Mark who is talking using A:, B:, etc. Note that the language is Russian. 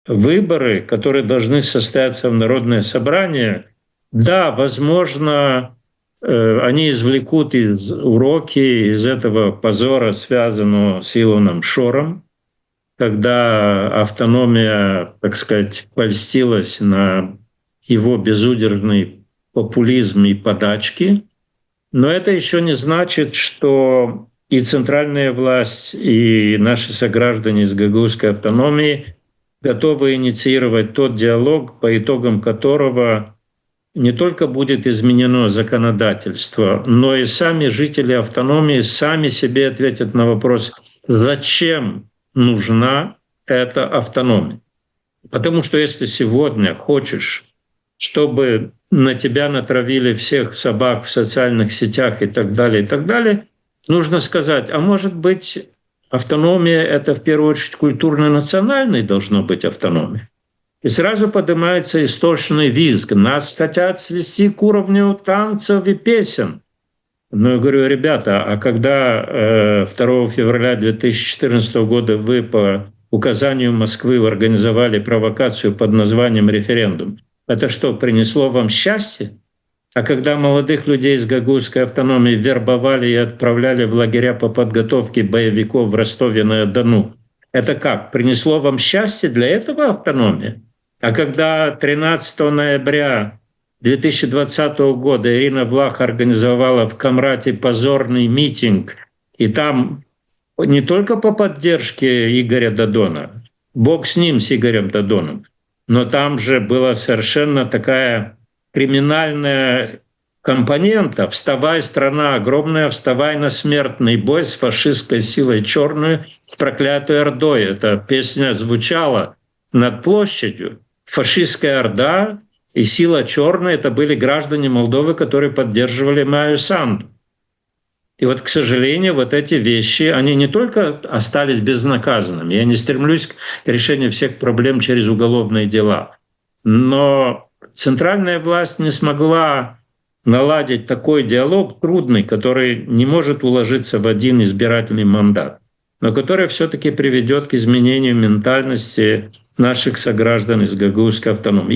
A: выборы, которые должны состояться в народное собрание, да, возможно, они извлекут уроки из этого позора, связанного с Илоном Шором, когда автономия, так сказать, польстилась на его безудержный популизм и подачки. Но это еще не значит, что и центральная власть, и наши сограждане из гагаузской автономии готовы инициировать тот диалог, по итогам которого не только будет изменено законодательство, но и сами жители автономии сами себе ответят на вопрос, зачем нужна эта автономия. Потому что если сегодня хочешь, чтобы на тебя натравили всех собак в социальных сетях и так далее, нужно сказать, а может быть, автономия — это в первую очередь культурно-национальной должно быть автономия. И сразу поднимается истошный визг. Нас хотят свести к уровню танцев и песен. Но я говорю, ребята, а когда 2 февраля 2014 года вы по указанию Москвы организовали провокацию под названием «референдум», это что, принесло вам счастье? А когда молодых людей из гагаузской автономии вербовали и отправляли в лагеря по подготовке боевиков в Ростове-на-Дону, это как? Принесло вам счастье? Для этого автономия? А когда 13 ноября 2020 года Ирина Влах организовала в Камрате позорный митинг, и там не только по поддержке Игоря Додона, бог с ним, с Игорем Додоном, но там же была совершенно такая криминальная компонента «Вставай, страна огромная, вставай на смертный бой с фашистской силой черную, с проклятой Ордой». Эта песня звучала над площадью. Фашистская Орда и сила черная — это были граждане Молдовы, которые поддерживали Майю Санду. И вот, к сожалению, вот эти вещи, они не только остались безнаказанными. Я не стремлюсь к решению всех проблем через уголовные дела. Но центральная власть не смогла наладить такой диалог трудный, который не может уложиться в один избирательный мандат, но который все-таки приведет к изменению ментальности наших сограждан из гагаузской автономии.